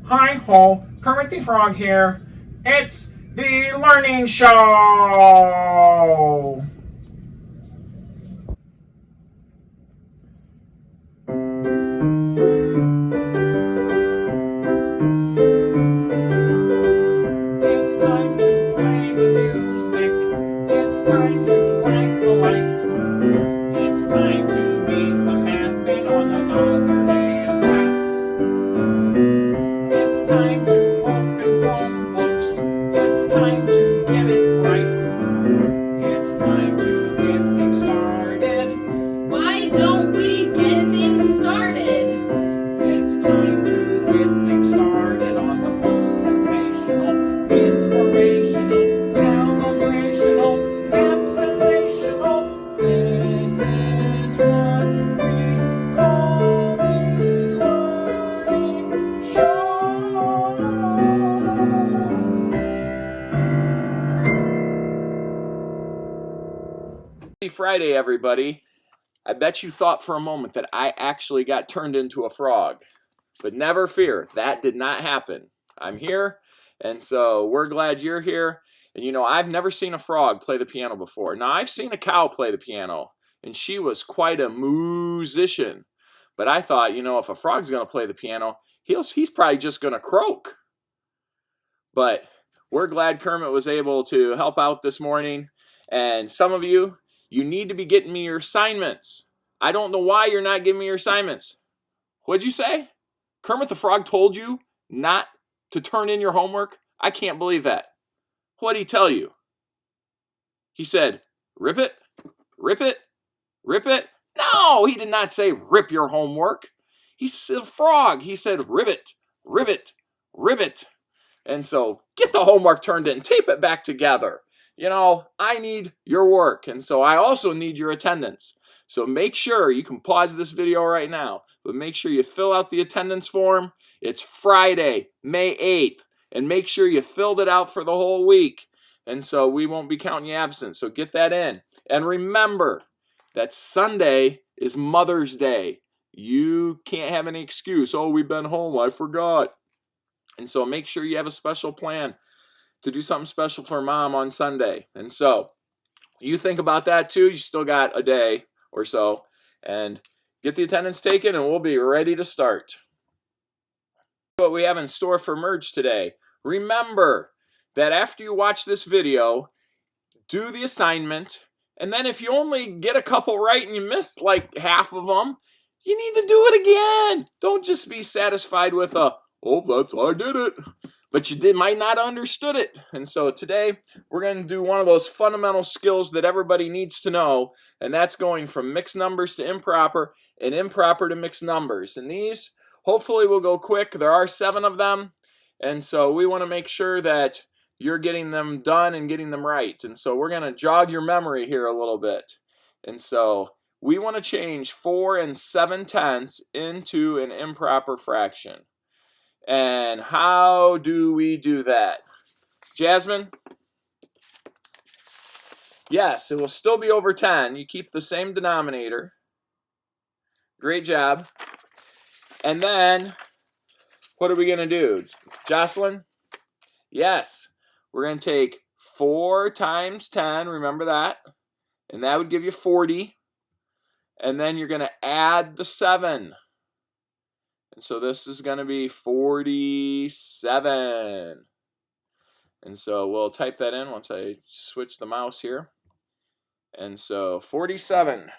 Hi ho, Kermit the Frog here. It's the Learning Show! It's time to play the music. It's time to light the lights. It's time to meet the math man on another day of class. It's time to open Chromebooks. It's time to get it right. It's time to get things started. Why don't we get things started? It's time to get things started on the most sensational, inspirational, celebrational, math sensational. This is what we call the Learning Show. Happy Friday, everybody. I bet you thought for a moment that I actually got turned into a frog. But never fear, that did not happen. I'm here, and so we're glad you're here. And you know, I've never seen a frog play the piano before. Now, I've seen a cow play the piano, and she was quite a musician. But I thought, you know, if a frog's going to play the piano, he's probably just going to croak. But we're glad Kermit was able to help out this morning. And some of you, you need to be getting me your assignments. I don't know why you're not giving me your assignments. What'd you say? Kermit the Frog told you not to turn in your homework? I can't believe that. What'd he tell you? He said, rip it, rip it, rip it. No, he did not say rip your homework. He's a frog. He said ribbit, ribbit, ribbit. And so get the homework turned in, tape it back together. You know, I need your work, and so I also need your attendance. So make sure, you can pause this video right now, but make sure you fill out the attendance form. It's Friday, May 8th, and make sure you filled it out for the whole week. And so we won't be counting you absent, so get that in. And remember that Sunday is Mother's Day. You can't have any excuse, oh, we've been home, I forgot. And so make sure you have a special plan to do something special for Mom on Sunday. And so you think about that too. You still got a day or so, and get the attendance taken, and we'll be ready to start. What we have in store for Merge today. Remember that after you watch this video, do the assignment, and then if you only get a couple right and you missed like half of them, you need to do it again. Don't just be satisfied with I did it. But you might not have understood it. And so today, we're going to do one of those fundamental skills that everybody needs to know, and that's going from mixed numbers to improper, and improper to mixed numbers. And these, hopefully, will go quick. There are 7 of them, and so we want to make sure that you're getting them done and getting them right. And so we're going to jog your memory here a little bit. And so we want to change 4 7/10 into an improper fraction. And how do we do that? Jasmine? Yes, it will still be over 10. You keep the same denominator. Great job. And then, what are we going to do? Jocelyn? Yes, we're going to take 4 times 10, remember that? And that would give you 40. And then you're going to add the 7. And so this is going to be 47. And so we'll type that in once I switch the mouse here. And so 47.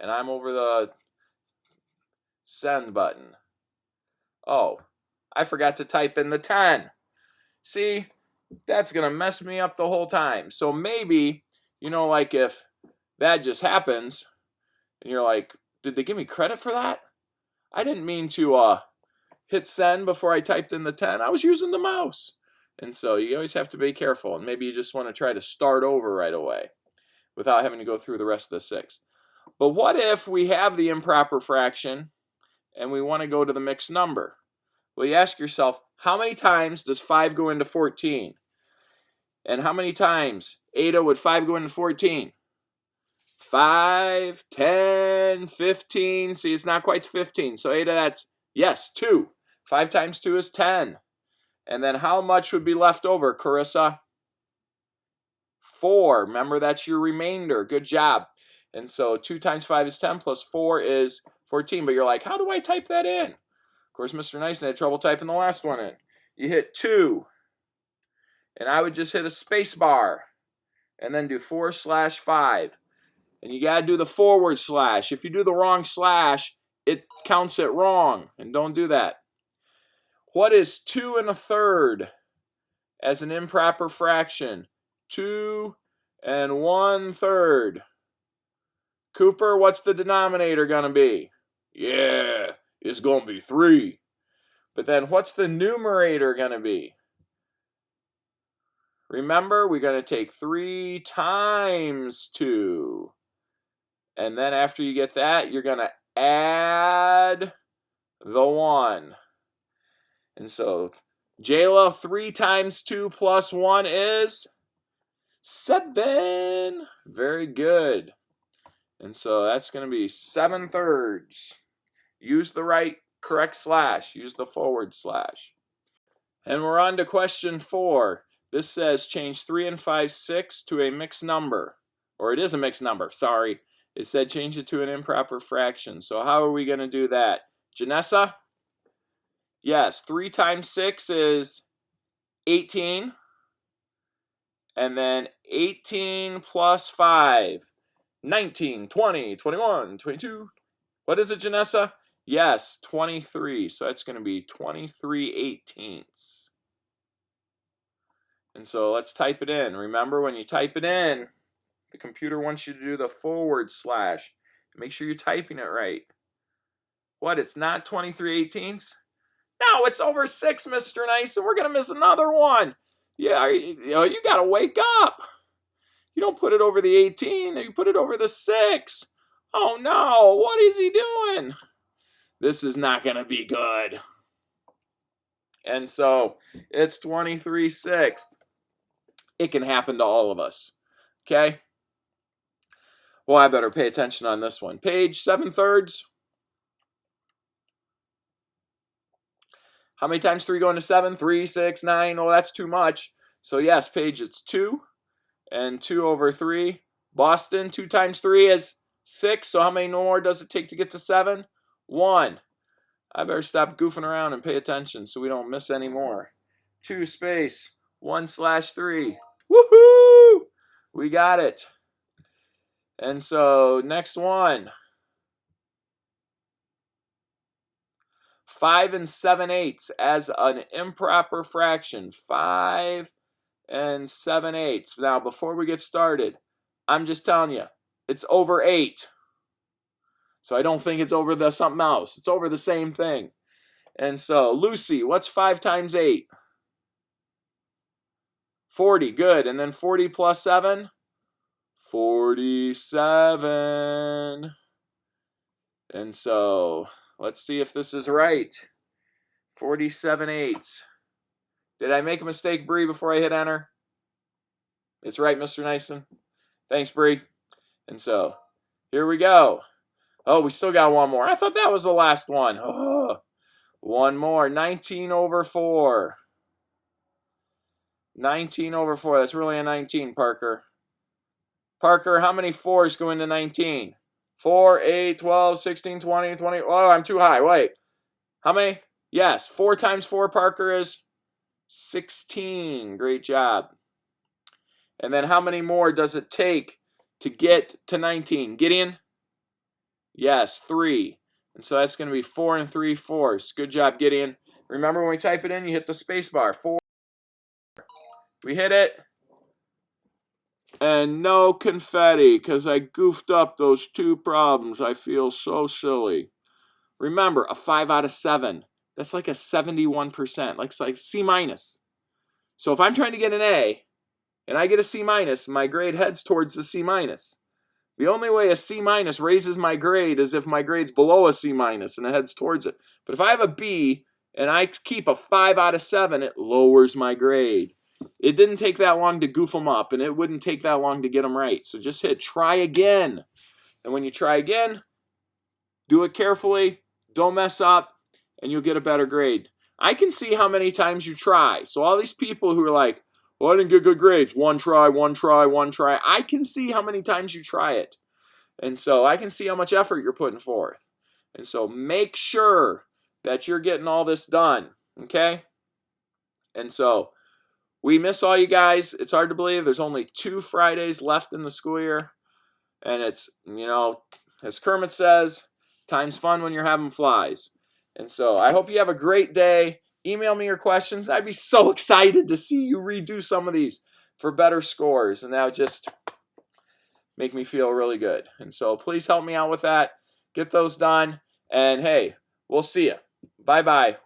And I'm over the send button. Oh, I forgot to type in the 10. See, that's going to mess me up the whole time. So maybe, you know, like if that just happens, and you're like, did they give me credit for that? I didn't mean to hit send before I typed in the 10. I was using the mouse. And so you always have to be careful, and maybe you just want to try to start over right away without having to go through the rest of the 6. But what if we have the improper fraction, and we want to go to the mixed number? Well, you ask yourself, how many times does 5 go into 14? And how many times, Ada, would 5 go into 14? 5, 10, 15. See, it's not quite 15. So 8 of that's, yes, 2. 5 times 2 is 10. And then how much would be left over, Carissa? 4. Remember, that's your remainder. Good job. And so 2 times 5 is 10 plus 4 is 14. But you're like, how do I type that in? Of course, Mr. Nice had trouble typing the last one in. You hit 2. And I would just hit a space bar. And then do /5. And you got to do the forward slash. If you do the wrong slash, it counts it wrong. And don't do that. What is 2 1/3 as an improper fraction? 2 1/3. Cooper, what's the denominator going to be? Yeah, it's going to be 3. But then what's the numerator going to be? Remember, we're going to take 3 times 2. And then after you get that, you're going to add the 1. And so, Jayla, 3 times 2 plus 1 is 7. Very good. And so that's going to be 7/3. Use the correct slash. Use the forward slash. And we're on to question 4. This says change 3 and 5/6 to a mixed number. Or it is a mixed number, sorry. It said change it to an improper fraction. So how are we going to do that? Janessa? Yes, 3 times 6 is 18. And then 18 plus 5. 19, 20, 21, 22. What is it, Janessa? Yes, 23. So that's going to be 23/18. And so let's type it in. Remember, when you type it in, the computer wants you to do the forward slash. Make sure you're typing it right. What, it's not 23/18? No, it's over 6, Mr. Nice, and we're going to miss another one. Yeah, you got to wake up. You don't put it over the 18, you put it over the 6. Oh no, what is he doing? This is not going to be good. And so it's 23/6. It can happen to all of us. Okay? Well, I better pay attention on this one. Page 7/3. How many times 3 go into 7? 3, 6, 9. Oh, that's too much. So yes, Paige, it's 2. And 2 over 3. Boston, 2 times 3 is 6. So how many more does it take to get to 7? 1. I better stop goofing around and pay attention so we don't miss any more. 2 space 1/3. Woohoo! We got it. And so next one. 5 7/8 as an improper fraction. 5 7/8. Now, before we get started, I'm just telling you, it's over 8. So I don't think it's over the something else. It's over the same thing. And so, Lucy, what's 5 times 8? 40. Good. And then 40 plus 7? 47. And so, let's see if this is right. 47/8. Did I make a mistake, Bree, before I hit enter? It's right, Mr. Nyson. Thanks, Bree. And so, here we go. Oh, we still got one more. I thought that was the last one. Oh, one more. 19 over 4. 19 over 4. That's really a 19, Parker. Parker, how many 4s go into 19? 4, 8, 12, 16, 20, 20. Oh, I'm too high. Wait. How many? Yes, 4 times 4, Parker, is 16. Great job. And then how many more does it take to get to 19? Gideon? Yes, 3. And so that's going to be 4 3/4. Good job, Gideon. Remember, when we type it in, you hit the space bar. 4. We hit it. And no confetti, because I goofed up those 2 problems. I feel so silly. Remember, a 5 out of 7. That's like a 71%. Like C minus. So if I'm trying to get an A, and I get a C minus, my grade heads towards the C minus. The only way a C minus raises my grade is if my grade's below a C minus and it heads towards it. But if I have a B and I keep a 5 out of 7, it lowers my grade. It didn't take that long to goof them up, and it wouldn't take that long to get them right. So just hit try again. And when you try again, do it carefully, don't mess up, and you'll get a better grade. I can see how many times you try. So all these people who are like, well, I didn't get good grades. One try, one try, one try. I can see how many times you try it. And so I can see how much effort you're putting forth. And so make sure that you're getting all this done, okay? And so we miss all you guys. It's hard to believe there's only 2 Fridays left in the school year. And it's, as Kermit says, time's fun when you're having flies. And so I hope you have a great day. Email me your questions. I'd be so excited to see you redo some of these for better scores. And that would just make me feel really good. And so please help me out with that. Get those done. And hey, we'll see you. Bye-bye.